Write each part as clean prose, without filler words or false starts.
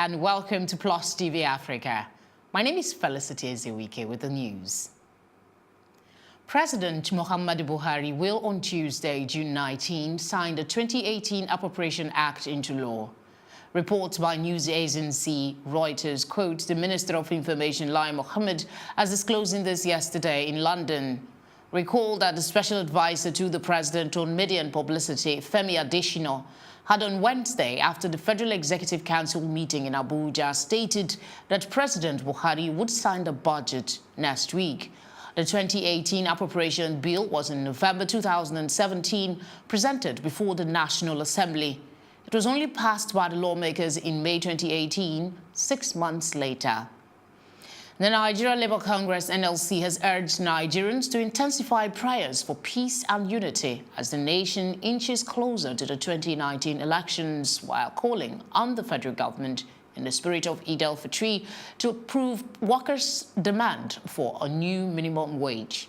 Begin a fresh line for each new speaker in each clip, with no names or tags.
and welcome to Plus TV Africa. My name is Felicity Ezewike with the news. President Muhammadu Buhari will on Tuesday, June 19, sign the 2018 Appropriation Act into law. Reports by news agency Reuters quote the Minister of Information, Lai Mohammed, as disclosing this yesterday in London. Recall that the special advisor to the president on media and publicity, Femi Adesina, had on Wednesday, after the Federal Executive Council meeting in Abuja, stated that President Buhari would sign the budget next week. The 2018 appropriation bill was in November 2017 presented before the National Assembly. It was only passed by the lawmakers in May 2018, 6 months later. The Nigeria Labour Congress (NLC) has urged Nigerians to intensify prayers for peace and unity as the nation inches closer to the 2019 elections, while calling on the federal government in the spirit of Eid al-Fitr to approve workers' demand for a new minimum wage.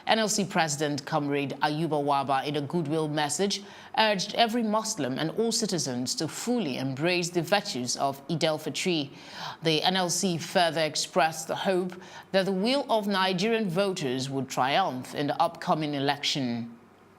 NLC President Comrade Ayuba Waba, in a goodwill message, urged every Muslim and all citizens to fully embrace the virtues of Eid al-Fitr. The NLC further expressed the hope that the will of Nigerian voters would triumph in the upcoming election.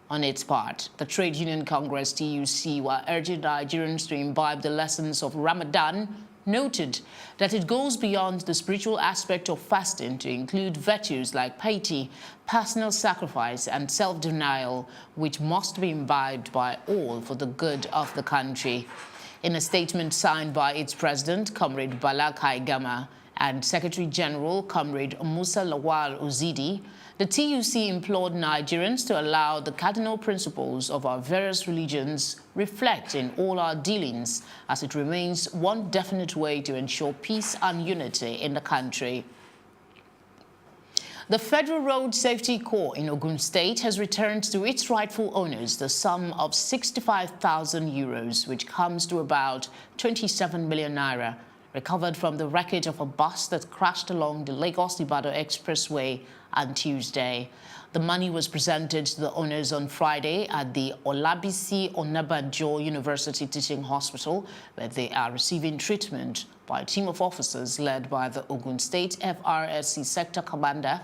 On its part, the Trade Union Congress (TUC), while urging Nigerians to imbibe the lessons of Ramadan, noted that it goes beyond the spiritual aspect of fasting to include virtues like piety, personal sacrifice, and self-denial, which must be imbibed by all for the good of the country. In a statement signed by its president, Comrade Bala Kaigama, and Secretary General, Comrade Musa Lawal Uzidi, the TUC implored Nigerians to allow the cardinal principles of our various religions reflect in all our dealings, as it remains one definite way to ensure peace and unity in the country. The Federal Road Safety Corps in Ogun State has returned to its rightful owners the sum of 65,000 euros, which comes to about 27 million naira, recovered from the wreckage of a bus that crashed along the Lagos-Ibadan Expressway on Tuesday. The money was presented to the owners on Friday at the Olabisi Onabanjo University Teaching Hospital, where they are receiving treatment by a team of officers led by the Ogun State FRSC Sector Commander,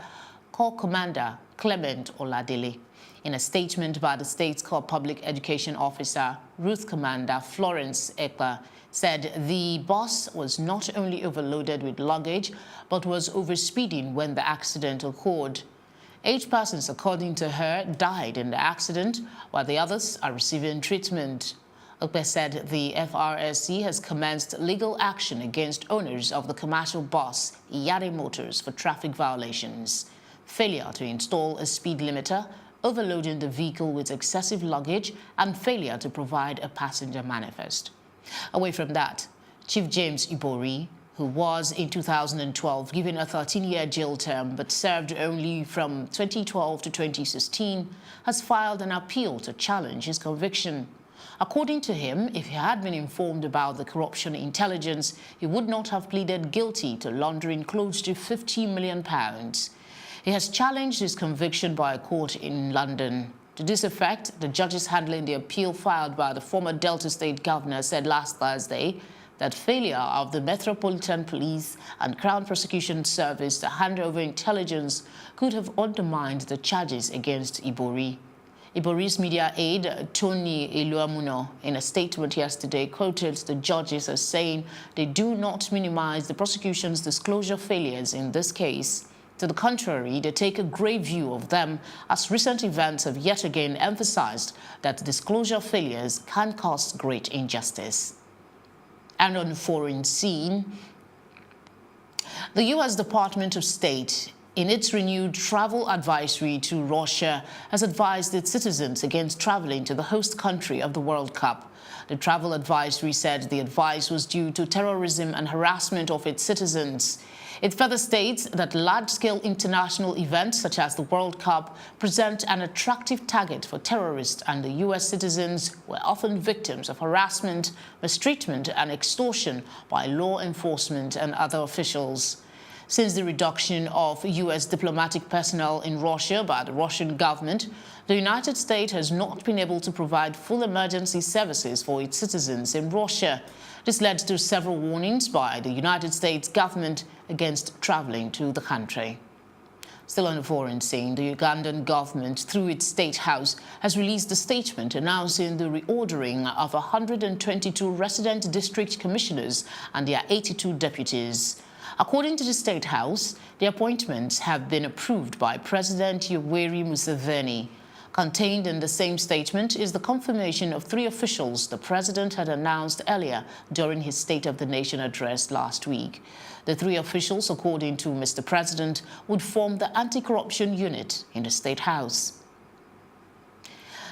Corps Commander Clement Oladele. In a statement by the state's Corps Public Education Officer, Ruth Commander Florence Ekpa, said the bus was not only overloaded with luggage, but was overspeeding when the accident occurred. 8 persons, according to her, died in the accident, while the others are receiving treatment. Ekpa said the FRSC has commenced legal action against owners of the commercial bus, Iyare Motors, for traffic violations, failure to install a speed limiter, overloading the vehicle with excessive luggage, and failure to provide a passenger manifest. Away from that, Chief James Ibori, who was in 2012 given a 13-year jail term but served only from 2012 to 2016, has filed an appeal to challenge his conviction. According to him, if he had been informed about the corruption intelligence, he would not have pleaded guilty to laundering close to £50 million. He has challenged his conviction by a court in London. To this effect, the judges handling the appeal filed by the former Delta State governor said last Thursday that failure of the Metropolitan Police and Crown Prosecution Service to hand over intelligence could have undermined the charges against Ibori. Ibori's media aide, Tony Eluamuno, in a statement yesterday, quoted the judges as saying they do not minimize the prosecution's disclosure failures in this case. To the contrary, they take a grave view of them, as recent events have yet again emphasized that disclosure failures can cause great injustice. And on the foreign scene, the U.S. Department of State, in its renewed travel advisory to Russia, has advised its citizens against traveling to the host country of the World Cup. The travel advisory said the advice was due to terrorism and harassment of its citizens. It further states that large-scale international events such as the World Cup present an attractive target for terrorists, and the U.S. citizens were often victims of harassment, mistreatment, and extortion by law enforcement and other officials. Since the reduction of U.S. diplomatic personnel in Russia by the Russian government, the United States has not been able to provide full emergency services for its citizens in Russia. This led to several warnings by the United States government against traveling to the country. Still on the foreign scene, the Ugandan government, through its State House, has released a statement announcing the reordering of 122 resident district commissioners and their 82 deputies. According to the State House, the appointments have been approved by President Yoweri Museveni. Contained in the same statement is the confirmation of 3 officials the president had announced earlier during his State of the Nation address last week. The 3 officials, according to Mr. President, would form the anti-corruption unit in the State House.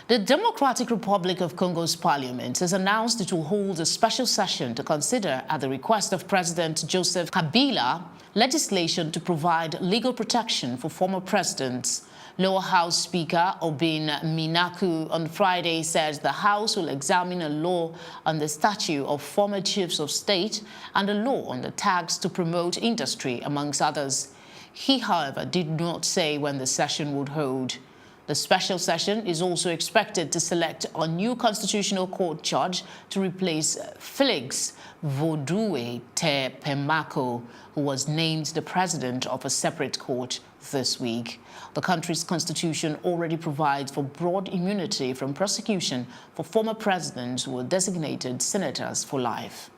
The Democratic Republic of Congo's parliament has announced it will hold a special session to consider, at the request of President Joseph Kabila, legislation to provide legal protection for former presidents. Lower House Speaker Obin Minaku on Friday said the House will examine a law on the statute of former chiefs of state and a law on the tax to promote industry, amongst others. He, however, did not say when the session would hold. The special session is also expected to select a new Constitutional Court judge to replace Felix Vodoué Tepemako, who was named the president of a separate court this week. The country's constitution already provides for broad immunity from prosecution for former presidents who were designated senators for life.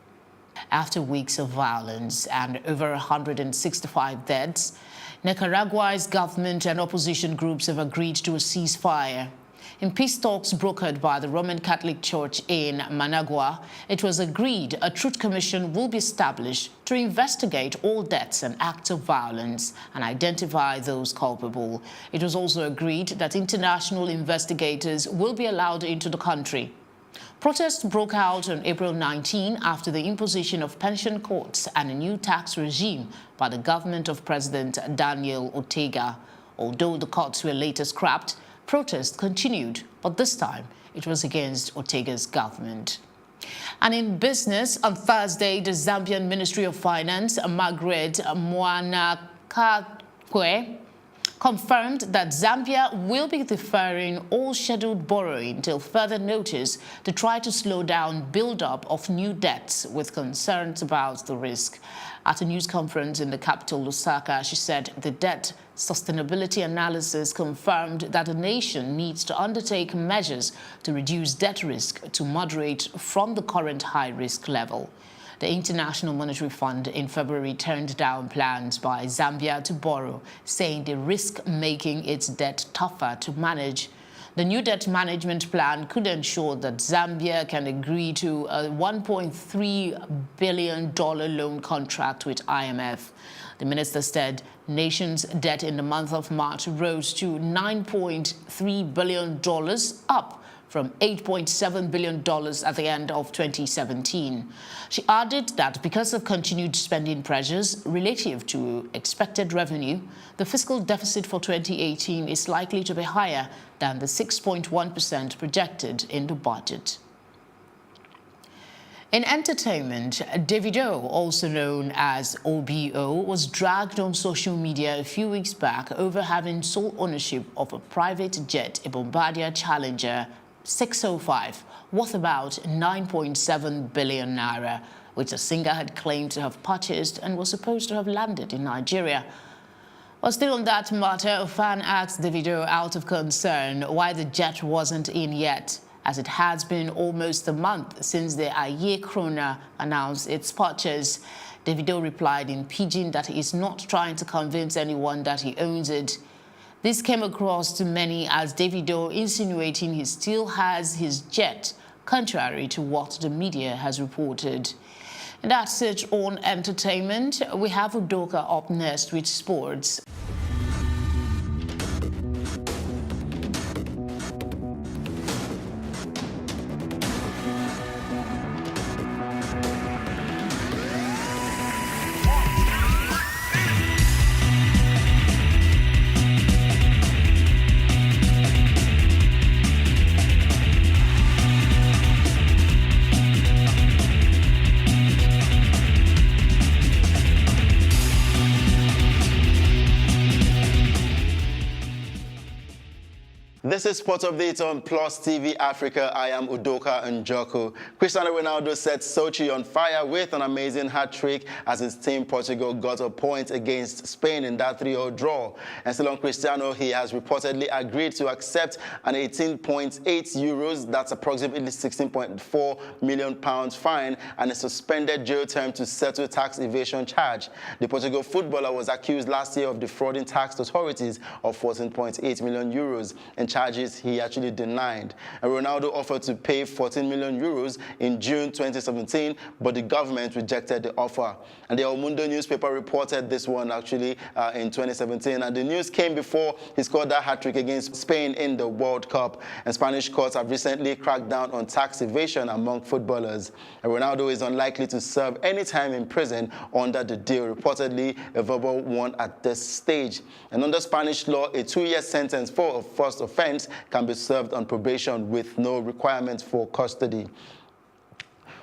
After weeks of violence and over 165 deaths, Nicaragua's government and opposition groups have agreed to a ceasefire. In peace talks brokered by the Roman Catholic Church in Managua, it was agreed a truth commission will be established to investigate all deaths and acts of violence and identify those culpable. It was also agreed that international investigators will be allowed into the country. Protests broke out on April 19 after the imposition of pension cuts and a new tax regime by the government of President Daniel Ortega. Although the cuts were later scrapped, protests continued, but this time it was against Ortega's government. And in business, on Thursday, the Zambian Ministry of Finance, Margaret Mwanakakwe, confirmed that Zambia will be deferring all scheduled borrowing till further notice to try to slow down build-up of new debts with concerns about the risk. At a news conference in the capital, Lusaka, she said the debt sustainability analysis confirmed that the nation needs to undertake measures to reduce debt risk to moderate from the current high-risk level. The International Monetary Fund in February turned down plans by Zambia to borrow, saying they risk making its debt tougher to manage. The new debt management plan could ensure that Zambia can agree to a $1.3 billion loan contract with IMF. The minister said nation's debt in the month of March rose to $9.3 billion, up from $8.7 billion at the end of 2017. She added that because of continued spending pressures relative to expected revenue, the fiscal deficit for 2018 is likely to be higher than the 6.1% projected in the budget. In entertainment, Davido, also known as OBO, was dragged on social media a few weeks back over having sole ownership of a private jet, a Bombardier Challenger 605, worth about 9.7 billion naira, which the singer had claimed to have purchased and was supposed to have landed in Nigeria. Well, still on that matter, a fan asked Davido out of concern why the jet wasn't in yet, as it has been almost a month since the Aye Krona announced its purchase. Davido replied in pidgin that he is not trying to convince anyone that he owns it. This came across to many as Davido insinuating he still has his jet, contrary to what the media has reported. And that's it on entertainment. We have Udoka up next with sports.
This is Sport Update on Plus TV Africa. I am Udoka Njoku. Cristiano Ronaldo set Sochi on fire with an amazing hat-trick as his team Portugal got a point against Spain in that 3-0 draw. And still on Cristiano, he has reportedly agreed to accept an 18.8 euros, that's approximately £16.4 million fine, and a suspended jail term to settle tax evasion charge. The Portugal footballer was accused last year of defrauding tax authorities of 14.8 million euros. And charges he actually denied. And Ronaldo offered to pay 14 million euros in June 2017, but the government rejected the offer. And the El Mundo newspaper reported this one actually in 2017. And the news came before he scored that hat-trick against Spain in the World Cup. And Spanish courts have recently cracked down on tax evasion among footballers. And Ronaldo is unlikely to serve any time in prison under the deal, reportedly a verbal one at this stage. And under Spanish law, a 2-year sentence for a first offense can be served on probation with no requirement for custody.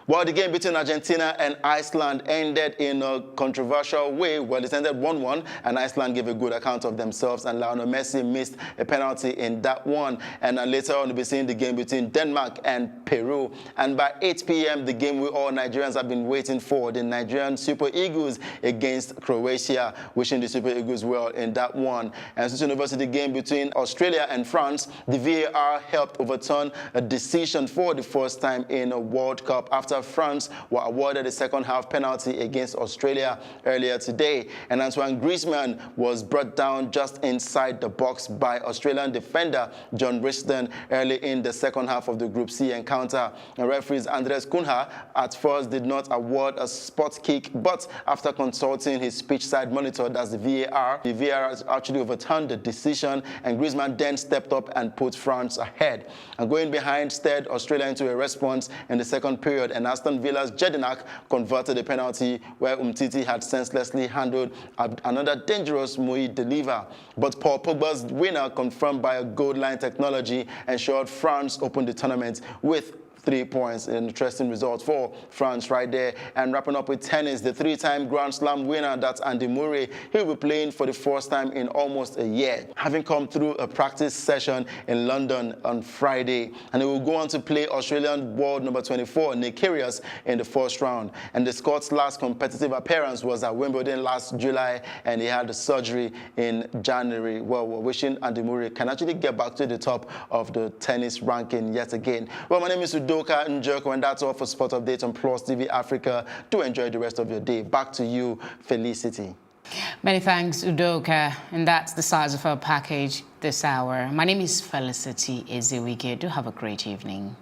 Well, the game between Argentina and Iceland ended in a controversial way. Well, it ended 1-1, and Iceland gave a good account of themselves, and Lionel Messi missed a penalty in that one. And later on, we'll be seeing the game between Denmark and Peru. And by 8 p.m., the game we all Nigerians have been waiting for, the Nigerian Super Eagles against Croatia, wishing the Super Eagles well in that one. And switching over to the game between Australia and France, the VAR helped overturn a decision for the first time in a World Cup after France were awarded a second-half penalty against Australia earlier today. And Antoine Griezmann was brought down just inside the box by Australian defender John Riston early in the second half of the Group C encounter. And referees Andres Cunha at first did not award a spot kick, but after consulting his pitch side monitor, that's the VAR has actually overturned the decision, and Griezmann then stepped up and put France ahead. And going behind steered Australia into a response in the second period, and Aston Villa's Jedinak converted a penalty where Umtiti had senselessly handled another dangerous Mui deliver. But Paul Pogba's winner, confirmed by a goal line technology, ensured France opened the tournament with 3 points. An interesting result for France right there. And wrapping up with tennis, the 3-time Grand Slam winner, that's Andy Murray. He'll be playing for the first time in almost a year, having come through a practice session in London on Friday. And he will go on to play Australian world number 24, Nick Kyrgios, in the first round. And the Scots' last competitive appearance was at Wimbledon last July, and he had the surgery in January. Well, we're wishing Andy Murray can actually get back to the top of the tennis ranking yet again. Well, my name is Udoka Njoku, and that's all for Sport Update on Plus TV Africa. Do enjoy the rest of your day. Back to you, Felicity.
Many thanks, Udoka. And that's the size of our package this hour. My name is Felicity Eziwike. Do have a great evening.